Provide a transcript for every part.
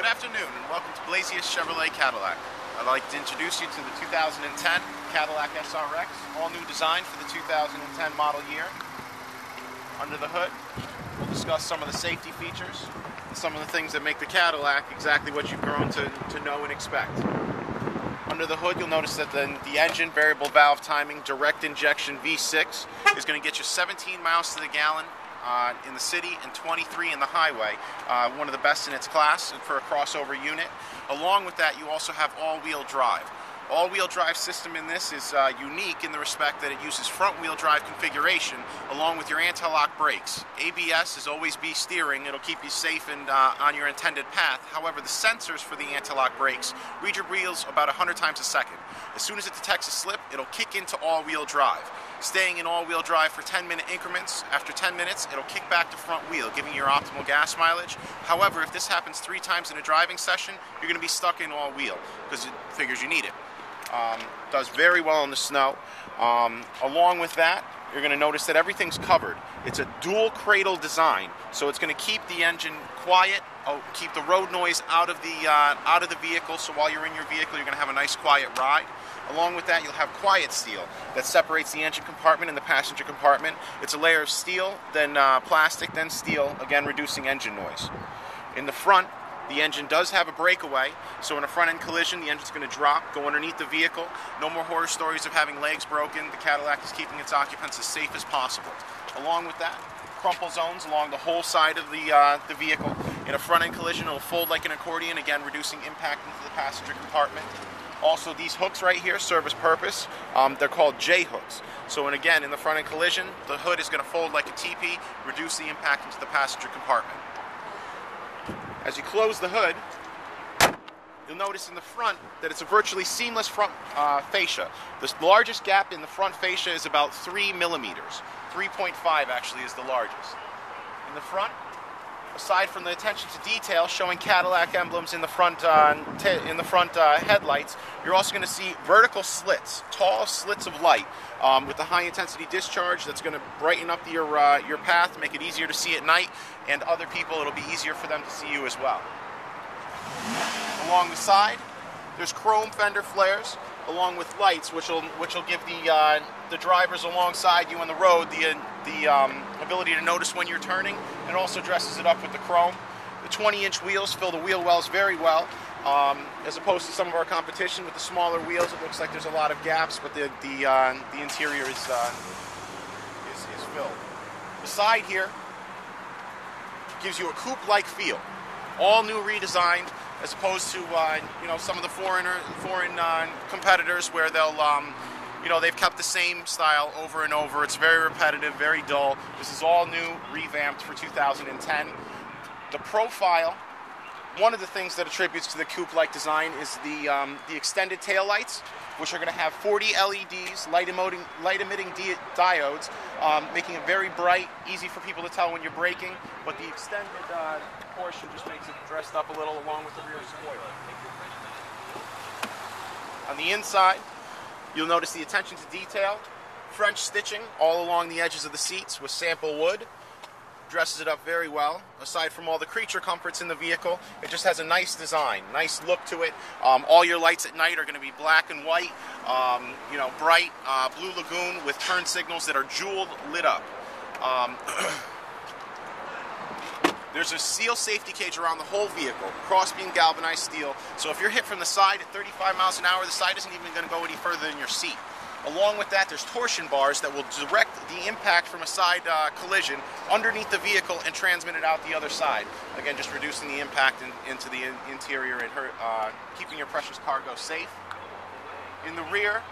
Good afternoon and welcome to Blasius Chevrolet Cadillac. I'd like to introduce you to the 2010 Cadillac SRX, all new design for the 2010 model year. Under the hood, we'll discuss some of the safety features and some of the things that make the Cadillac exactly what you've grown to know and expect. Under the hood, you'll notice that the engine, variable valve timing, direct injection V6 is going to get you 17 miles to the gallon in the city and 23 in the highway, one of the best in its class for a crossover unit. Along with that, you also have all-wheel drive. All-wheel drive system in this is unique in the respect that it uses front-wheel drive configuration along with your anti-lock brakes. ABS is always B steering. It'll keep you safe and on your intended path. However, the sensors for the anti-lock brakes read your wheels about 100 times a second. As soon as it detects a slip, it'll kick into all-wheel drive. Staying in all-wheel drive for 10-minute increments. After 10 minutes, it'll kick back to front wheel, giving you your optimal gas mileage. However, if this happens 3 times in a driving session, you're going to be stuck in all-wheel because it figures you need it. Does very well in the snow. Along with that, you're going to notice that everything's covered. It's a dual cradle design, so it's going to keep the engine quiet, keep the road noise out of the vehicle, so while you're in your vehicle, you're going to have a nice quiet ride. Along with that, you'll have quiet steel that separates the engine compartment and the passenger compartment. It's a layer of steel, then plastic, then steel, again reducing engine noise. In the front, the engine does have a breakaway, so in a front-end collision, the engine's going to drop, go underneath the vehicle. No more horror stories of having legs broken. The Cadillac is keeping its occupants as safe as possible. Along with that, crumple zones along the whole side of the vehicle. In a front-end collision, it'll fold like an accordion, again reducing impact into the passenger compartment. Also, these hooks right here serve as purpose. They're called J-hooks. So, and again, in the front-end collision, the hood is going to fold like a teepee, reduce the impact into the passenger compartment. As you close the hood, you'll notice in the front that it's a virtually seamless front fascia. The largest gap in the front fascia is about 3 millimeters. 3.5 actually is the largest. In the front, aside from the attention to detail showing Cadillac emblems in the front headlights, you're also going to see vertical slits, tall slits of light with the high-intensity discharge that's going to brighten up your path, make it easier to see at night, and other people, it'll be easier for them to see you as well. Along the side, there's chrome fender flares, along with lights, which will give the drivers alongside you on the road the ability to notice when you're turning, and it also dresses it up with the chrome. The 20-inch wheels fill the wheel wells very well, as opposed to some of our competition with the smaller wheels. It looks like there's a lot of gaps, but the interior is filled. The side here gives you a coupe-like feel, all new, redesigned, as opposed to some of the foreign competitors where they've kept the same style over and over. It's very repetitive, very dull. This is all new, revamped for 2010. The profile, one of the things that attributes to the coupe-like design is the extended taillights, which are going to have 40 LEDs, light-emitting diodes, making it very bright, easy for people to tell when you're braking, but the extended portion just makes it dressed up a little along with the rear spoiler. On the inside, you'll notice the attention to detail, French stitching all along the edges of the seats with sample wood. Dresses it up very well. Aside from all the creature comforts in the vehicle, it just has a nice design, nice look to it. All your lights at night are going to be black and white, bright blue lagoon with turn signals that are jeweled lit up. There's a steel safety cage around the whole vehicle, cross-beam galvanized steel, so if you're hit from the side at 35 miles an hour, the side isn't even going to go any further than your seat. Along with that, there's torsion bars that will direct the impact from a side collision underneath the vehicle and transmit it out the other side. Again, just reducing the impact into the interior and keeping your precious cargo safe. In the rear,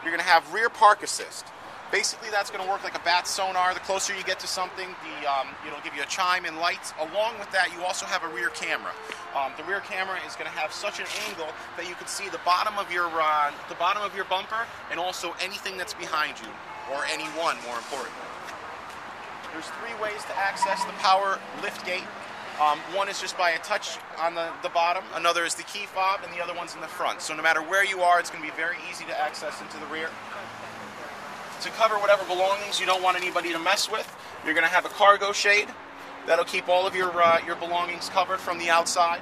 you're going to have rear park assist. Basically, that's going to work like a bat sonar. The closer you get to something, it'll give you a chime and lights. Along with that, you also have a rear camera. The rear camera is going to have such an angle that you can see the bottom of your bumper and also anything that's behind you, or anyone, more importantly. There's 3 ways to access the power lift gate. One is just by a touch on the bottom. Another is the key fob, and the other one's in the front. So no matter where you are, it's going to be very easy to access into the rear. To cover whatever belongings you don't want anybody to mess with, you're going to have a cargo shade that'll keep all of your belongings covered from the outside.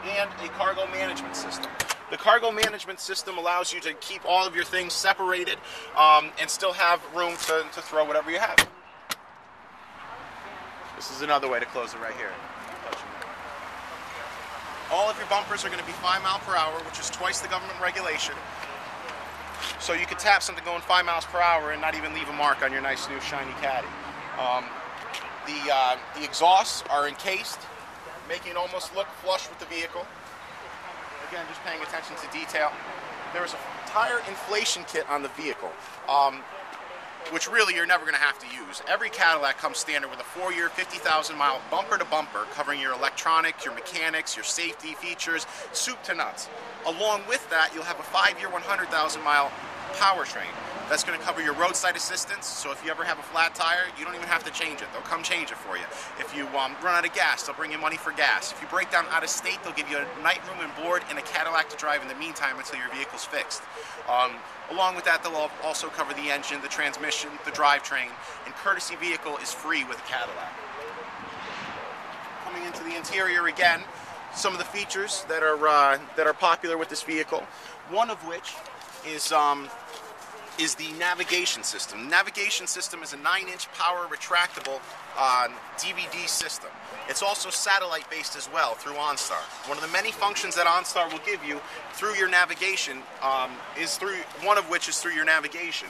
and a cargo management system. The cargo management system allows you to keep all of your things separated and still have room to throw whatever you have. This is another way to close it right here. All of your bumpers are going to be 5 miles per hour, which is twice the government regulation. So you can tap something going 5 miles per hour and not even leave a mark on your nice new shiny Caddy. The exhausts are encased, making it almost look flush with the vehicle. Again, just paying attention to detail. There is a tire inflation kit on the vehicle, which really you're never going to have to use. Every Cadillac comes standard with a 4-year, 50,000-mile bumper-to-bumper covering your electronics, your mechanics, your safety features, soup to nuts. Along with that, you'll have a 5-year, 100,000-mile powertrain. That's going to cover your roadside assistance, so if you ever have a flat tire, you don't even have to change it. They'll come change it for you. If you run out of gas, they'll bring you money for gas. If you break down out of state, they'll give you a night room and board and a Cadillac to drive in the meantime until your vehicle's fixed. Along with that, they'll also cover the engine, the transmission, the drivetrain, and courtesy vehicle is free with a Cadillac. Coming into the interior again, some of the features that are popular with this vehicle, one of which is the navigation system. The navigation system is a 9-inch power retractable DVD system. It's also satellite based as well through OnStar. One of the many functions that OnStar will give you through your navigation one of which is through your navigation.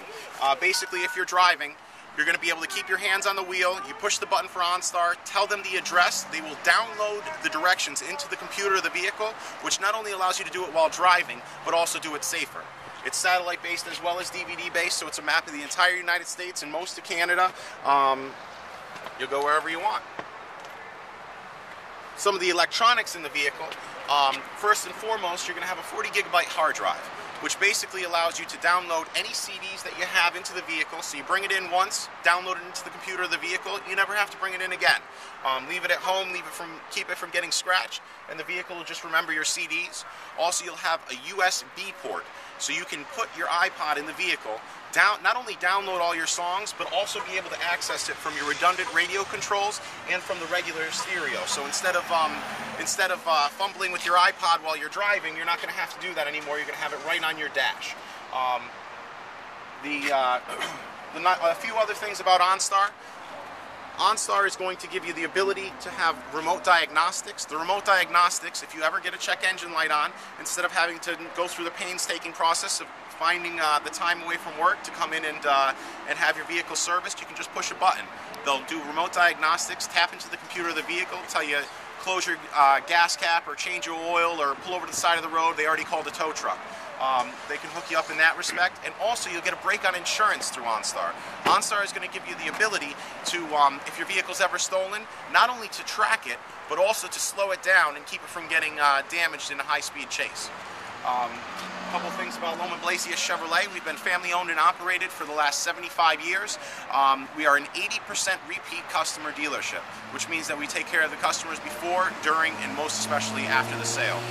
Basically, if you're driving, you're going to be able to keep your hands on the wheel. You push the button for OnStar, tell them the address. They will download the directions into the computer of the vehicle, which not only allows you to do it while driving, but also do it safer. It's satellite-based as well as DVD-based, so it's a map of the entire United States and most of Canada. You'll go wherever you want. Some of the electronics in the vehicle, first and foremost, you're going to have a 40-gigabyte hard drive, which basically allows you to download any CDs that you have into the vehicle. So you bring it in once, download it into the computer of the vehicle, you never have to bring it in again. Leave it at home, keep it from getting scratched, and the vehicle will just remember your CDs. Also, you'll have a USB port, so you can put your iPod in the vehicle, not only download all your songs, but also be able to access it from your redundant radio controls and from the regular stereo. So instead of fumbling with your iPod while you're driving, you're not going to have to do that anymore. You're going to have it right on your dash. A few other things about OnStar. OnStar is going to give you the ability to have remote diagnostics. The remote diagnostics, if you ever get a check engine light on, instead of having to go through the painstaking process of finding the time away from work to come in and have your vehicle serviced, you can just push a button. They'll do remote diagnostics, tap into the computer of the vehicle, tell you close your gas cap or change your oil or pull over to the side of the road. They already called a tow truck. They can hook you up in that respect, and also you'll get a break on insurance through OnStar. OnStar is going to give you the ability to, if your vehicle's ever stolen, not only to track it, but also to slow it down and keep it from getting damaged in a high-speed chase. A couple things about Loehmann Blasius Chevrolet. We've been family owned and operated for the last 75 years. We are an 80% repeat customer dealership, which means that we take care of the customers before, during, and most especially after the sale.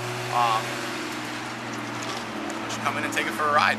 Come in and take it for a ride.